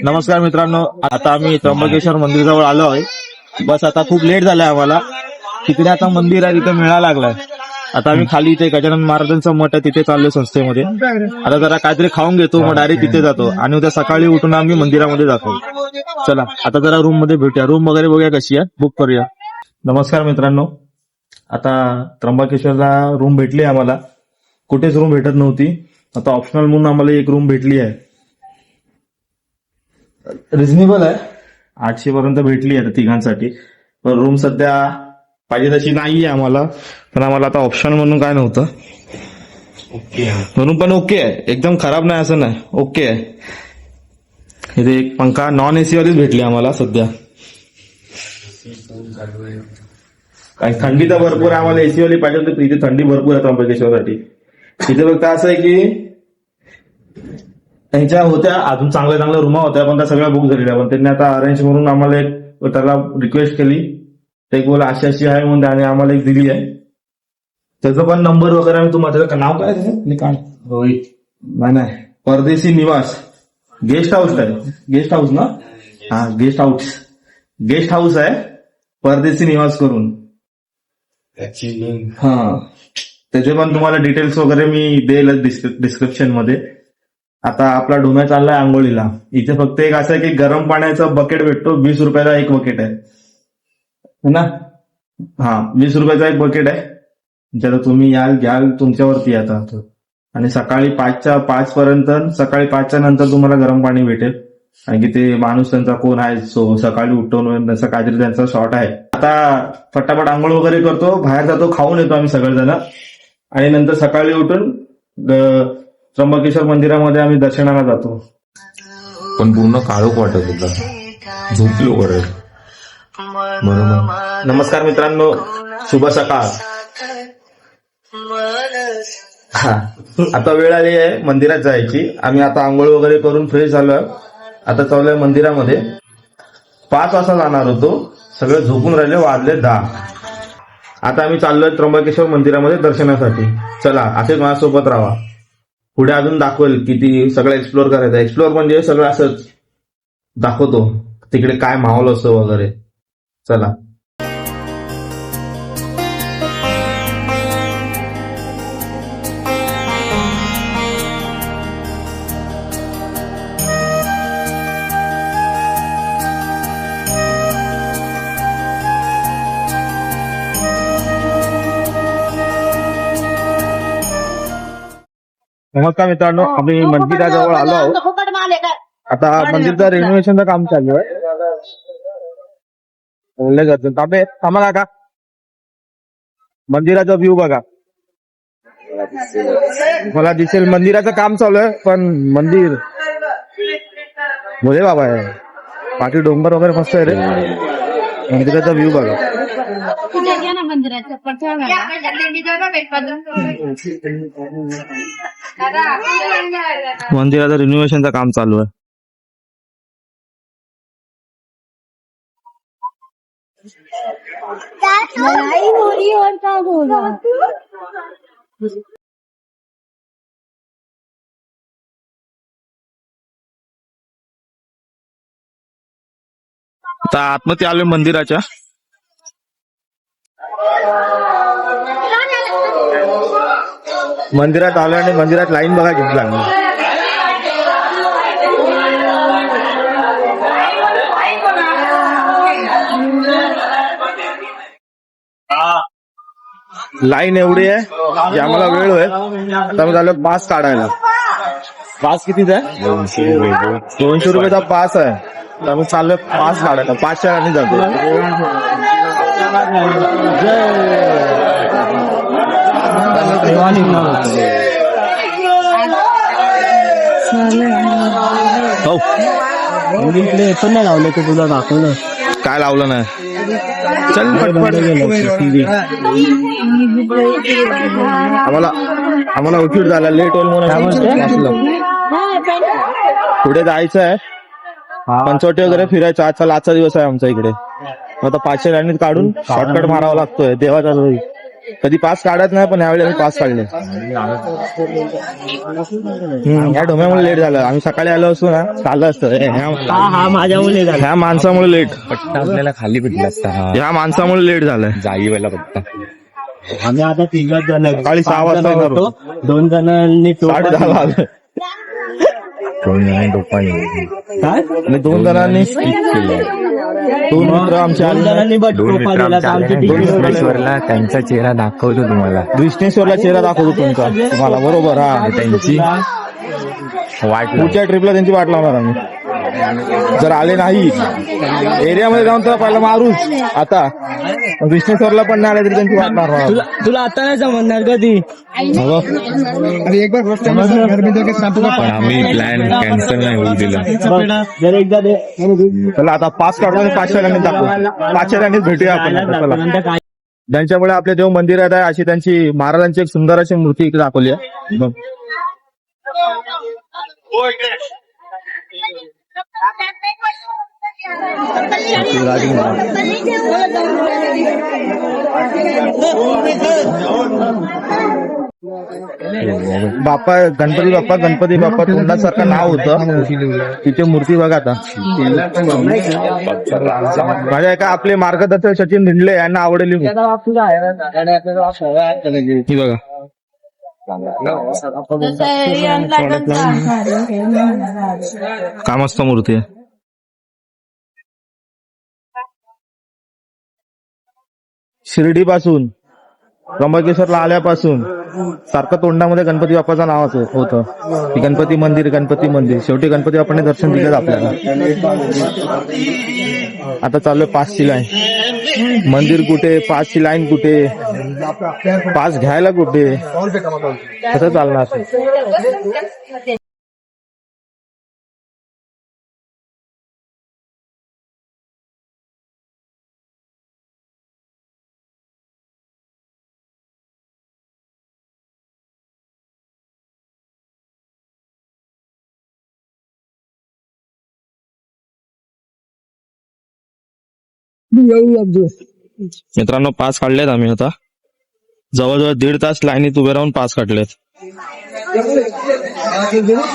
नमस्कार मित्रांनो, आता आम्ही त्र्यंबकेश्वर मंदिराजवळ आलो आहे. बस आता खूप लेट झालाय आम्हाला. तिकडे आता मंदिर आहे, तिथे मेळा लागलाय. आता आम्ही खाली इथे गजानन महाराजांचं मठ आहे तिथे चाललोय संस्थेमध्ये. आता जरा काहीतरी खाऊन घेतो, मग डायरेक्ट तिथे जातो आणि उद्या सकाळी उठून आम्ही मंदिरामध्ये जातो. चला आता जरा रूम मध्ये भेटूया, रूम वगैरे बघूया कशी आहे, बुक करूया. नमस्कार मित्रांनो, आता त्र्यंबकेश्वरला रूम भेटली आम्हाला. कुठेच रूम भेटत नव्हती, आता ऑप्शनल म्हणून आम्हाला एक रूम भेटली आहे. रिझनेबल आहे, 800 पर्यंत भेटली आहे तिघांसाठी. पण रूम सध्या पाहिजे तशी नाहीये आम्हाला, पण आम्हाला आता ऑप्शन म्हणून काय नव्हतं. ओके म्हणून पण ओके आहे, एकदम खराब नाही असं नाही, ओके आहे. इथे एक पंखा नॉन एसी वालीच भेटली आम्हाला सध्या. काही थंडी तर भरपूर आहे, आम्हाला एसी वाली पाहिजे होती. इथे थंडी भरपूर आहे त्र्यंबकेश्वरसाठी. इथे फक्त असं आहे की त्यांच्या होत्या अजून चांगल्या रूमा होत्या, पण त्या सगळ्या बुक झालेल्या. पण त्यांनी आता अरेंज म्हणून आम्हाला एक त्याला रिक्वेस्ट केली, ते बोला अशी आहे म्हणून त्याने आम्हाला एक दिली आहे. त्याचा पण नंबर वगैरे मी तुम्हाला, त्याचं नाव काय त्याचं रोहित नाही परदेशी निवास गेस्ट हाऊस आहे. गेस्ट हाऊस ना, हा गेस्ट हाऊस आहे परदेशी निवास करून. हा त्याचे पण तुम्हाला डिटेल्स वगैरे मी देईल डिस्क्रिप्शन मध्ये. आता आपला डोम्या चाललाय आंघोळीला. इथे फक्त एक असं आहे की गरम पाण्याचा बकेट भेटतो, 20 रुपयाला एक बकेट आहे ना. हा 20 रुपयाचा एक बकेट आहे. जर तुम्ही याल घ्याल तुमच्यावरती आता. आणि सकाळी 5 पर्यंत, सकाळी 5च्या नंतर तुम्हाला गरम पाणी भेटेल. आणि की ते माणूस त्यांचा कोण आहे, सकाळी उठवून त्यांचा काहीतरी त्यांचा शॉर्ट आहे. आता फटाफट आंघोळ वगैरे करतो, बाहेर जातो, खाऊन येतो आम्ही सगळेजण. आणि नंतर सकाळी उठून त्र्यंबकेश्वर मंदिरामध्ये आम्ही दर्शनाला जातो. पण पूर्ण काळोख वाटत होता, झोपलो बरोबर. नमस्कार मित्रांनो, शुभ सकाळ. हा आता वेळ आली आहे मंदिरात जायची. आम्ही आता आंघोळ वगैरे करून फ्रेश झालोय. आता चाललोय मंदिरामध्ये. 5 वाजता जाणार होतो, सगळे झोपून राहिले, वाजले 10. आता आम्ही चाललोय त्र्यंबकेश्वर मंदिरामध्ये दर्शनासाठी. चला असेच माझ्यासोबत राहा, पुढे अजून दाखवेल किती सगळं एक्सप्लोर करायचं. एक्सप्लोर म्हणजे सगळं असंच दाखवतो तिकडे काय माहोल असतो वगैरे. चला नमस्कार मित्रांनो, आम्ही मंदिराजवळ आलो आहोत. आता मंदिरचं रेनोव्हेशनचं काम चालू आहे. ताबे थांबा काका, मंदिराचा व्ह्यू बघा. मला दिसेल मंदिराचं काम चालू आहे, पण मंदिर भोले बाबा आहे. पाठी डोंगर वगैरे मस्त आहे रे. मंदिराचा व्ह्यू बघा. मंदिराचं रिनोव्हेशनचं काम चालू आहे. आता आतमध्ये आलोय मंदिराच्या. मंदिरात आलो आणि मंदिरात लाईन बघा किती लागली. लाईन एवढी आहे की आम्हाला वेळ होईल. आता मी झालं पास काढायला. पास कितीचा आहे? 200 रुपयाचा पास आहे. त्यामुळे चाललोय पास काढायला. 5च्या आणि जातो. इकडे पण नाही लावलं तर तुला दाखवलं. काय लावलं नाही. चल पटपट. आम्हाला उशीर झाला, लेट होईल म्हणून पुढे जायचं आहे. पंचवटी वगैरे फिरायचं. आजचा दिवस आहे आमचा इकडे. आता 500 लाईनीत काढून शॉर्टकट मारावा लागतोय देवाच्या. कधी पास काढत नाही, पण यावेळी आम्ही पास काढले. या डोम्यामुळे लेट झालं. आम्ही सकाळी आलो असतो ना, चाललं असतं. हा माझ्यामुळे झालं. ह्या माणसामुळे लेट, पट्टा आपल्याला खाली भेटला असता. हा ह्या माणसामुळे लेट झालंय. जाईवाला पट्टा. आम्ही आता 3 जण सकाळी 6 वाजता येणार होतो. 2 जणांनी 10:30 आलं. काय आणि 2 जणांनी 2 मित्र आमचे आले. 2 जणांनी बट दोन टोपा मित्र दिला तर आमचे आमची आले. तिकीट होती. विश्वेश्वरला त्यांचा चेहरा दाखवतो तुम्हाला. विष्णेश्वरला चेहरा दाखवतो तुमचा तुम्हाला. बरोबर. हा, त्यांची वाट पुढच्या ट्रिपला त्यांची वाट लावणार आम्ही. जर आले नाही एरियामध्ये जाऊन तर पहिला मारूच. आता विष्णेश्वरला पण नाही आले तरी त्यांची वाट मारणार. तुला आता नाही जमणार कधी. पण आम्ही प्लॅन कॅन्सल नाही होऊ दिला. जर एकदा दे. चला आता पास काढून 500 गाणीत दाखवू. 500 गाणीत भेटूया आपण आता. चला. काय ज्यांच्यामुळे आपले देव मंदिरात आहे अशी त्यांची महाराजांची एक सुंदर अशी मूर्ती इकडे दाखवली आहे. बघ. बाप्पा गणपती बाप्पा तोंडासारखं नाव होतं. तिथे मूर्ती बघा आता. माझ्या एका आपले मार्गदर्शक सचिन धिंडले यांना आवडली ही बघा. का मस्त मूर्ती आहे. शिर्डीपासून त्र्यंबकेश्वरला आल्यापासून सारखं तोंडामध्ये गणपती बाप्पाचं नाव होतं की गणपती मंदिर. शेवटी गणपती बाप्पाने दर्शन दिलं आपल्याला. आता चालू आहे पासची लाईन. मंदिर कुठे, पासची लाईन कुठे, पास घ्यायला कुठे, कसं चालणार. मित्रांनो पास काढलेत आम्ही. आता जवळजवळ 1.5 तास लाईनीत उभे राहून पास काढलेत.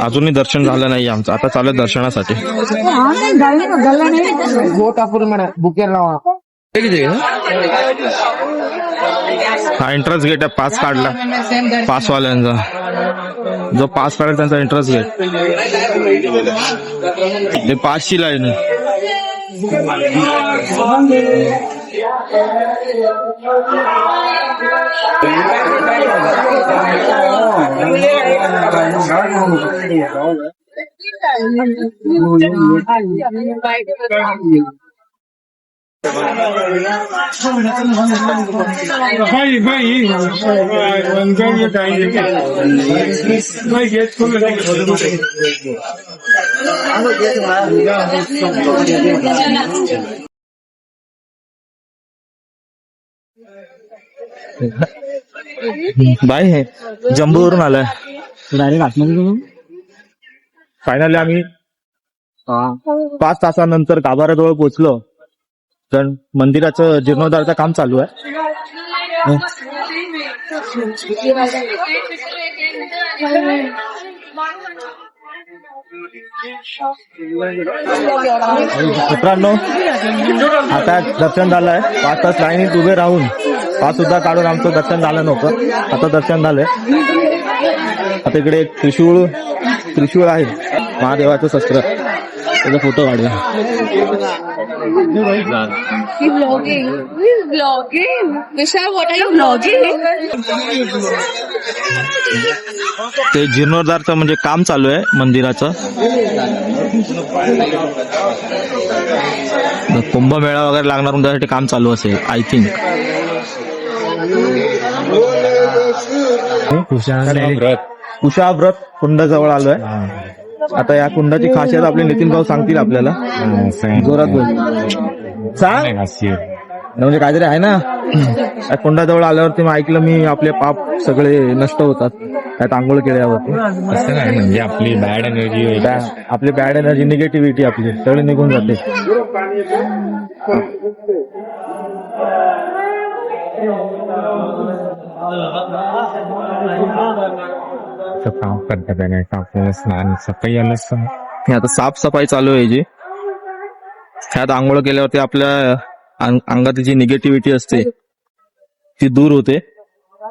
अजूनही दर्शन झालं नाही आमचं. आता चालू दर्शनासाठी. हा एंट्रन्स गेट आहे. पास काढला पासवाल्यांचा. जो पास काढेल त्यांचा एंट्रन्स गेट. हे पासची लाईन आहे. बाय हे जम्बूवरून आलाय. डायरेक्ट आतमध्ये. फायनली आम्ही 5 तासानंतर गाभाऱ्याजवळ पोहोचलो. तर मंदिराचं जीर्णोद्धाराचं काम चालू आहे. मित्रांनो आता दर्शन झालंय. 5 तास लाईनीत उभे राहून पास सुद्धा काढून आमचं दर्शन झालं नव्हतं. आता दर्शन झालंय. आता इकडे एक त्रिशूळ आहे महादेवाचं शस्त्र. त्याचा फोटो काढूया. ते जीर्णोद्धारचं म्हणजे काम चालू आहे मंदिराचं. कुंभमेळा वगैरे लागणार म्हणून त्यासाठी काम चालू असेल आय थिंक. कुशाव्रत कुंडाजवळ आलोय. आता या कुंडाची खासियत आपले नितीन भाऊ सांगतील आपल्याला. जोरात बोल सांग. म्हणजे काहीतरी आहे ना. या कुंडाजवळ आल्यावरती मग ऐकलं मी आपले पाप सगळे नष्ट होतात त्यात आंघोळ केल्यावरती. असं नाही म्हणजे आपली बॅड एनर्जी, आपली बॅड एनर्जी निगेटिव्हिटी आपली सगळी निघून जाते. काम करतात काय आपल्याला स्नान सकाळी आलंच का हे आता साफसफाई चालू आहे जी. ह्यात आंघोळ केल्यावरती आपल्या अंगात जी निगेटिव्हिटी असते ती दूर होते,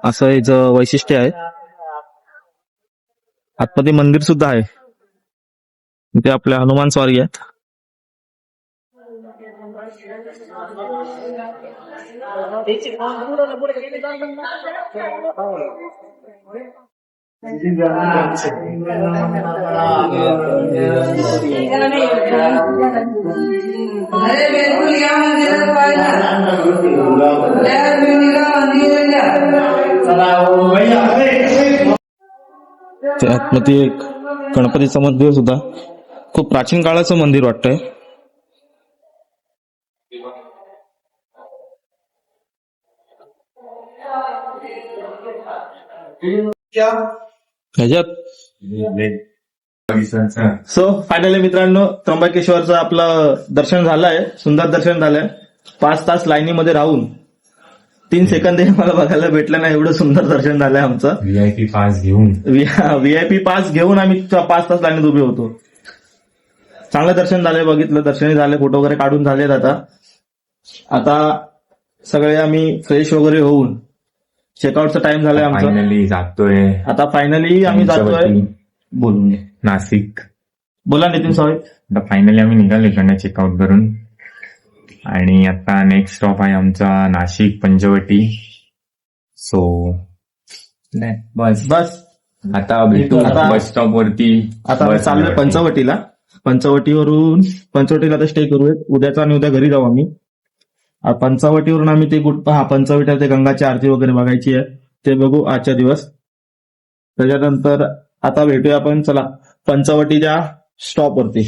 असं याचं वैशिष्ट्य आहे. आतमध्ये मंदिर सुद्धा आहे, ते आपल्या हनुमान स्वारी आहेत. ते आतमध्ये एक गणपतीचं मंदिर सुद्धा, खूप प्राचीन काळाचं मंदिर वाटतंय. ह्याच्यात सो फायनली मित्रांनो, त्र्यंबकेश्वरचं आपलं दर्शन झालंय, सुंदर दर्शन झालंय. 5 तास लाईनीमध्ये राहून 3 सेकंद मला बघायला भेटलं नाही, एवढं सुंदर दर्शन झालंय आमचं. VIP पास घेऊन व्हीआयपी पास घेऊन आम्ही 5 तास लाईनीत उभे होतो. चांगलं दर्शन झालंय, बघितलं, दर्शनही झाले, फोटो वगैरे काढून झालेत. आता सगळे आम्ही फ्रेश वगैरे होऊन चेकआउटचा टाइम झालाय आमचा. फायनली जातोय आता फायनली आम्ही जातोय पंचवटी, बोलून. नाशिक. बोला नितीन साहेब. आता फायनली आम्ही निघालो इकडनं चेकआउट करून, आणि आता नेक्स्ट स्टॉप आहे आमचा नाशिक पंचवटी. सो बस बस आता भेटू आता- बस स्टॉप वरती. आता आम्ही चाललोय पंचवटीला. पंचवटीला आता स्टे करूयात उद्याचा, आणि उद्या घरी जाऊ आम्ही. पंचवटीवरून आम्ही ते पंचवटीला ते गंगाची आरती वगैरे बघायची आहे, ते बघू आजच्या दिवस. त्याच्यानंतर आता भेटूया आपण, चला पंचवटीच्या स्टॉप वरती.